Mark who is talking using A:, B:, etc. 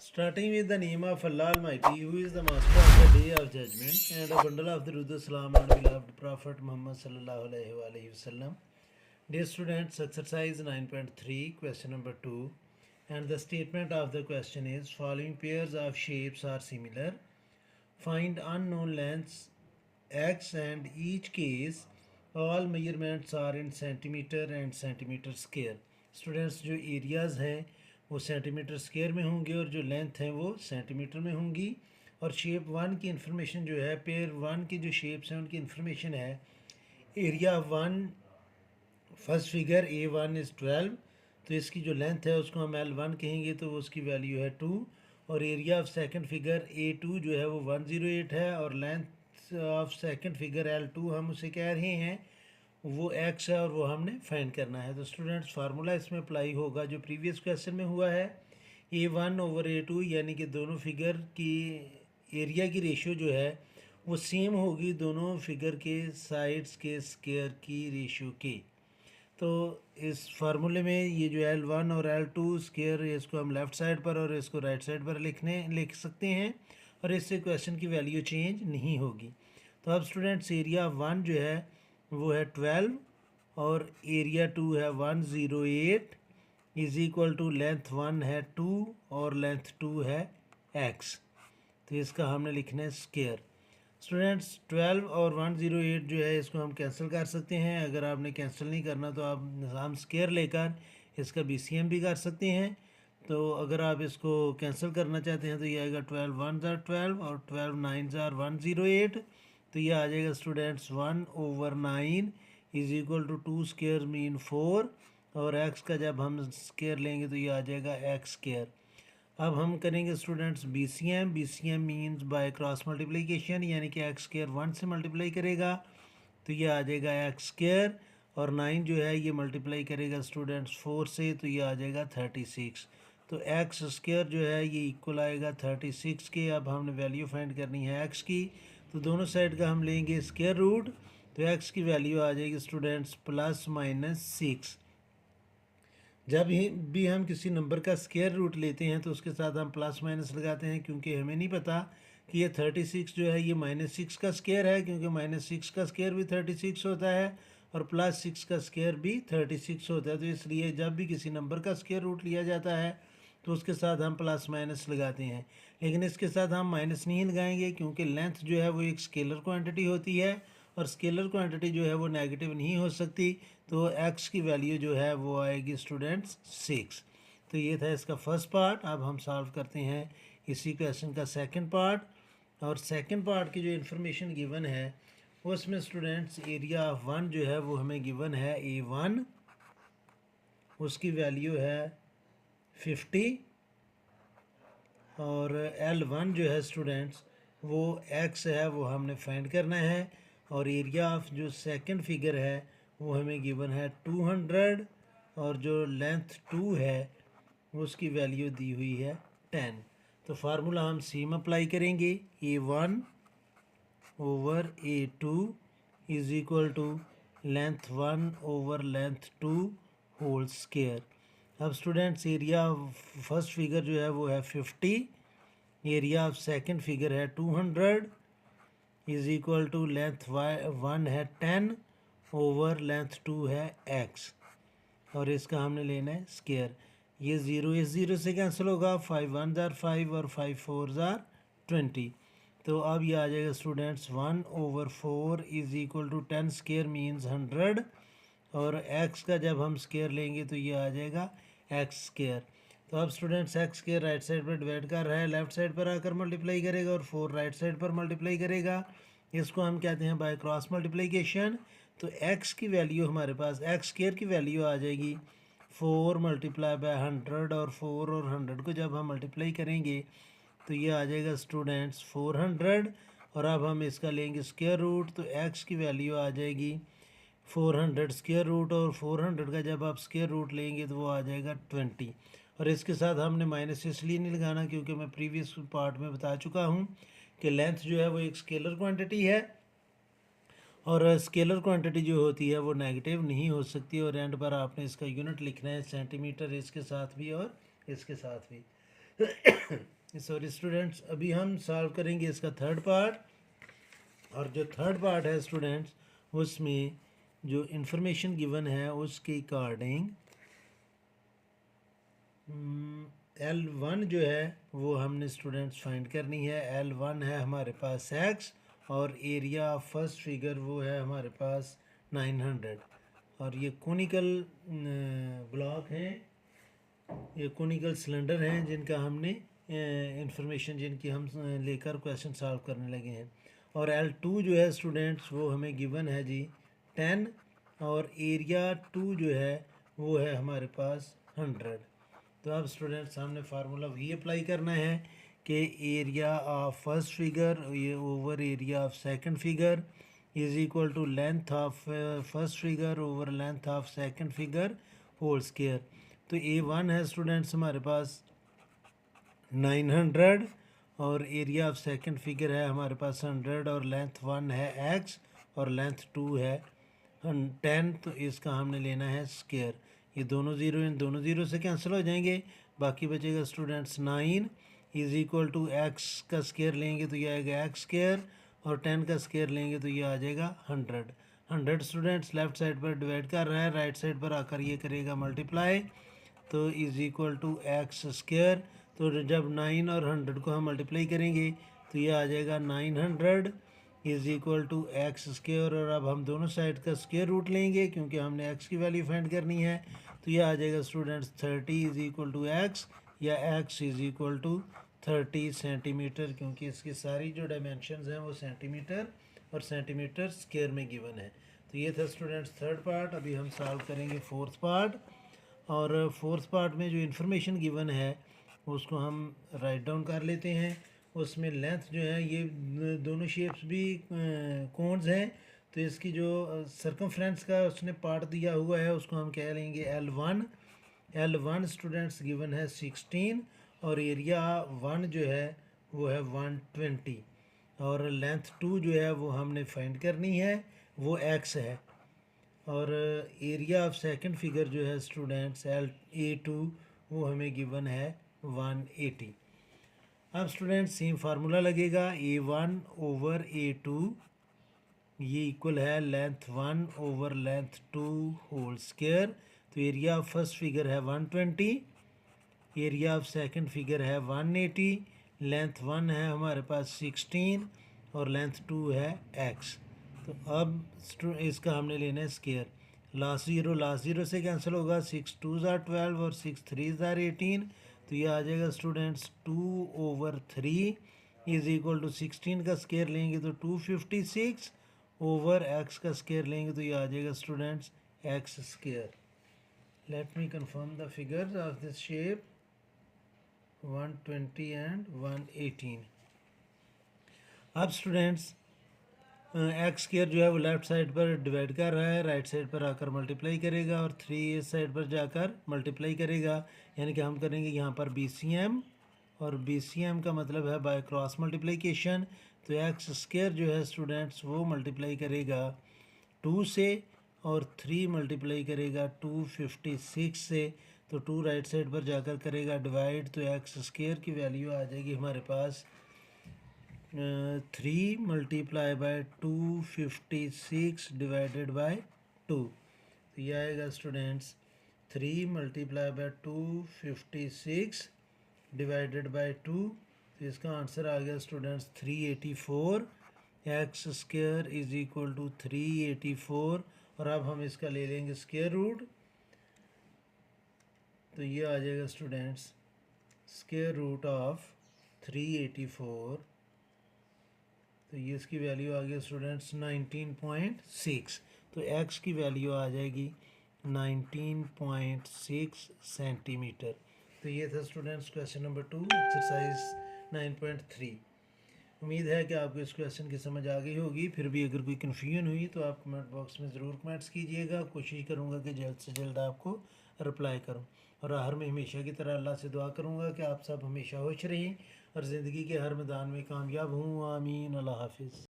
A: Starting with the name of Allah Almighty, who is the Master of the Day of Judgment, and a bundle of the Rudd Salam on beloved Prophet Muhammad Sallallahu Alaihi Wasallam. Dear students, exercise 9.3, question number 2, and the statement of the question is: following pairs of shapes are similar. Find unknown lengths x, and each case all measurements are in centimeter and centimeter square. Students जो areas हैं वो centimetre square में होंगे और जो length है वो centimetre में होंगी। और शेप वन की इंफॉर्मेशन जो है, पेयर वन की जो शेप्स हैं उनकी इंफॉर्मेशन है area one, first figure A1 is 12, तो इसकी जो लेंथ है उसको हम L1 कहेंगे, तो उसकी वैल्यू है 2। और area of second figure A2 जो है वो 108 है, और length of second figure L2 हम उसे कह रहे हैं वो x है और वो हमने फाइंड करना है। तो स्टूडेंट्स फार्मूला इसमें अप्लाई होगा जो प्रीवियस क्वेश्चन में हुआ है, A1 ओवर A2, यानी कि दोनों फिगर की एरिया की रेशियो जो है वो सेम होगी दोनों फिगर के साइड्स के स्क्वायर की रेशियो के। तो इस फार्मूले में ये जो L1 और L2 स्क्वायर, इसको हम लेफ़्ट साइड पर और इसको राइट साइड पर लिख सकते हैं, और इससे क्वेश्चन की वैल्यू चेंज नहीं होगी। तो अब स्टूडेंट्स एरिया वन जो है वो है 12 और एरिया 2 है 108 इज़ इक्वल टू लेंथ 1 है 2 और लेंथ 2 है x। तो इसका हमने लिखना है स्क्वायर। स्टूडेंट्स 12 और 108 जो है इसको हम कैंसिल कर सकते हैं। अगर आपने कैंसिल नहीं करना तो आप हम स्क्वायर लेकर इसका BCM भी कर सकते हैं। तो अगर आप इसको कैंसिल करना चाहते हैं तो ये आएगा 12 1 ज़ार 12 और 12 9 ज़ार 108, तो ये आ जाएगा students 1/9 is equal to 2 square mean 4, और x का जब हम स्क्वायर लेंगे तो ये आ जाएगा x स्क्वायर। अब हम करेंगे students BCM। BCM means by cross multiplication, यानी कि x स्क्वायर 1 से मल्टीप्लाई करेगा तो ये आ जाएगा x स्क्वायर, और 9 जो है ये मल्टीप्लाई करेगा स्टूडेंट्स 4 से तो ये आ जाएगा 36। तो x स्क्वायर जो है ये इक्वल आएगा 36 के। अब हमने वैल्यू फाइंड करनी है x की, तो दोनों साइड का हम लेंगे स्क्वायर रूट, तो x की वैल्यू आ जाएगी स्टूडेंट्स +-6। जब भी हम किसी नंबर का स्क्वायर रूट लेते हैं तो उसके साथ हम प्लस माइनस लगाते हैं, क्योंकि हमें नहीं पता कि ये 36 जो है ये -6 का स्क्वायर है, क्योंकि -6 का स्क्वायर भी 36 होता है और +6 का स्क्वायर भी 36 होता है। तो इसलिए जब भी किसी नंबर का स्क्वायर रूट लिया जाता है तो उसके साथ हम प्लस माइनस लगाते हैं, लेकिन इसके साथ हम माइनस नहीं लगाएंगे, क्योंकि लेंथ जो है वो एक स्केलर क्वांटिटी होती है और स्केलर क्वांटिटी जो है वो नेगेटिव नहीं हो सकती। तो x की वैल्यू जो है वो आएगी स्टूडेंट्स 6। तो ये था इसका फर्स्ट पार्ट। अब हम सॉल्व करते हैं इसी क्वेश्चन का सेकंड पार्ट, और सेकंड पार्ट की जो इन्फॉर्मेशन गिवन है उसमें स्टूडेंट्स एरिया ऑफ वन जो है वो हमें गिवन है A1, उसकी वैल्यू है 50, और L1 जो है स्टूडेंट्स वो x है वो हमने फाइंड करना है, और एरिया ऑफ जो सेकंड फिगर है वो हमें गिवन है 200, और जो लेंथ 2 है उसकी वैल्यू दी हुई है 10। तो फार्मूला हम सेम अप्लाई करेंगे, A1 over A2 is equal to length 1 over length 2 whole square. अब स्टूडेंट्स एरिया फर्स्ट फिगर जो है वो है 50, एरिया ऑफ सेकंड फिगर है 200 इज़ इक्वल टू लेंथ 1 है 10 ओवर लेंथ 2 है x, और इसका हमने लेना है स्क्वायर। ये 0 इस 0 से कैंसिल होगा, 5 1 ज़ार 5 और 5 4 ज़ार 20। तो अब ये आ जाएगा students 1/4 is equal to 10 square means 100, और x का जब हम स्क्वायर लेंगे तो ये आ जाएगा x स्क्वायर। तो अब students x square right side पर डिवाइड कर रहा है, लेफ्ट साइड पर आकर मल्टीप्लाई करेगा, और 4 राइट साइड पर मल्टीप्लाई करेगा। इसको हम कहते हैं बाय क्रॉस मल्टीप्लिकेशन। तो x की वैल्यू हमारे पास x स्क्वायर की वैल्यू आ जाएगी 4 मल्टीप्लाई बाय 100, और 4 और 100 को जब हम मल्टीप्लाई करेंगे तो ये आ जाएगा स्टूडेंट्स 400, और अब हम इसका लेंगे स्क्वायर रूट, तो x की वैल्यू आ जाएगी 400 स्क्वायर रूट, और 400 का जब आप स्क्वायर रूट लेंगे तो वो आ जाएगा 20। और इसके साथ हमने माइनस इसलिए नहीं लगाना क्योंकि मैं प्रीवियस पार्ट में बता चुका हूँ कि लेंथ जो है वो एक स्केलर क्वांटिटी है, और स्केलर क्वांटिटी जो होती है वो नेगेटिव नहीं हो सकती, और एंड पर आपने इसका यूनिट लिखना है सेंटीमीटर, इसके साथ भी और इसके साथ भी। सॉरी स्टूडेंट्स, अभी हम सॉल्व करेंगे इसका थर्ड पार्ट। और जो थर्ड पार्ट है स्टूडेंट्स, उसमें जो इंफॉर्मेशन गिवन है उसके अकॉर्डिंग L1 जो है वो हमने स्टूडेंट्स फाइंड करनी है। L1 है हमारे पास x, और एरिया ऑफ फर्स्ट फिगर वो है हमारे पास 900। और ये कोनिकल ब्लॉक हैं, ये कोनिकल सिलेंडर हैं जिनका हमने इंफॉर्मेशन जिनकी हम लेकर क्वेश्चन सॉल्व करने लगे हैं। और L2 जो है स्टूडेंट्स वो हमें गिवन है जी 10, और एरिया 2 जो है वो है हमारे पास 100। तो अब स्टूडेंट्स हमने फार्मूला वही अप्लाई करना है कि एरिया ऑफ फर्स्ट फिगर ये over area of second figure is equal to length of first figure over length of second figure whole square. तो A1 है स्टूडेंट्स हमारे पास 900, और एरिया ऑफ सेकंड फिगर है हमारे पास 100, और लेंथ 1 है x, और लेंथ 2 है 10। तो इसका हमने लेना है स्क्वायर। ये दोनों ज़ीरो इन दोनों ज़ीरो से कैंसिल हो जाएंगे, बाकी बचेगा students 9 is equal to X का स्क्वायर लेंगे तो ये आएगा एक्स स्क्वायर, और 10 का स्क्वायर लेंगे तो ये आ जाएगा 100। 100 स्टूडेंट्स लेफ्ट साइड पर डिवाइड कर रहा है, राइट साइड पर आकर ये करेगा मल्टीप्लाई, तो is equal to X square. तो जब 9 और 100 को हम मल्टीप्लाई करेंगे तो ये आ जाएगा 900 is equal to X square. और अब हम दोनों साइड का स्क्वायर रूट लेंगे क्योंकि हमने एक्स की वैल्यू फाइंड करनी है। तो ये आ जाएगा students 30 is equal to X, या X is equal to 30 centimetre, क्योंकि इसकी सारी जो डायमेंशंस हैं वो सेंटीमीटर और सेंटीमीटर स्क्वायर में गिवन है। तो ये था स्टूडेंट्स थर्ड पार्ट। अभी हम सॉल्व करेंगे फोर्थ पार्ट। और फोर्थ पार्ट में जो इन्फॉर्मेशन गिवन है उसको हम राइट डाउन कर लेते हैं। उसमें लेंथ जो है ये दोनों शेप्स भी कोन्स हैं, तो इसकी जो सर्कमफ्रेंस का उसने पार्ट दिया हुआ है उसको हम कह लेंगे L1। L1 स्टूडेंट्स गिवन है 16, और एरिया 1 जो है वो है 120, और लेंथ 2 जो है वो हमने फाइंड करनी है, वो x है। और एरिया ऑफ सेकंड फिगर जो है स्टूडेंट्स A2 वो हमें गिवन है 180। अब स्टूडेंट्स सेम फार्मूला लगेगा, A1 ओवर A2 ये इक्वल है length 1 over length 2 whole square. तो एरिया ऑफ फर्स्ट फिगर है 120, एरिया ऑफ सेकंड फिगर है 180, लेंथ 1 है हमारे पास 16, और लेंथ 2 है x। तो अब इसका हमने लेना है स्क्वायर। लास्ट ज़ीरो से कैंसिल होगा, 6 2 ज़ार 12 और 6 3 ज़ार 18। तो ये आ जाएगा students 2 over 3 is equal to 16 का स्क्वायर लेंगे तो 256, ओवर x का स्क्वायर लेंगे तो ये आ जाएगा students x square. Let me confirm the figures of this shape 120 and 118। अब स्टूडेंट्स एक्स स्क्वायर जो है वो लेफ्ट साइड पर डिवाइड कर रहा है, राइट साइड पर आकर मल्टीप्लाई करेगा, और 3 इस साइड पर जाकर मल्टीप्लाई करेगा। यानी कि हम करेंगे यहाँ पर BCM, और BCM का मतलब है बाय क्रॉस मल्टीप्लिकेशन। तो एक्स स्क्वायर जो है स्टूडेंट्स वो मल्टीप्लाई करेगा 2 से, और 3 मल्टीप्लाई करेगा 256 से। तो 2 राइट साइड पर जाकर करेगा डिवाइड, तो एक्स स्क्वायर की वैल्यू आ जाएगी हमारे पास 3 मल्टीप्लाई बाय 256 डिवाइडेड बाय 2। तो ये आएगा students 3 multiply by 256 divided by 2। तो इसका आंसर आ गया students 384। X square is equal to 384। और अब हम इसका ले लेंगे स्क्वायर रूट, तो ये आ जाएगा स्टूडेंट्स स्क्वायर रूट ऑफ 384। तो ये इसकी वैल्यू आ गई स्टूडेंट्स 19.6। तो x की वैल्यू आ जाएगी 19.6 सेंटीमीटर। तो ये था स्टूडेंट्स क्वेश्चन नंबर 2 एक्सरसाइज 9.3। उम्मीद है कि आपको इस क्वेश्चन की समझ आ गई होगी। फिर भी अगर कोई कन्फ्यूजन हुई तो आप कमेंट बॉक्स में ज़रूर कमेंट्स कीजिएगा। कोशिश करूँगा कि जल्द से जल्द आपको रिप्लाई करूँ। और हर में हमेशा की तरह अल्लाह से दुआ करूँगा कि आप सब हमेशा खुश रहें और ज़िंदगी के हर मैदान में कामयाब हूँ। आमीन। अल्लाह हाफिज़।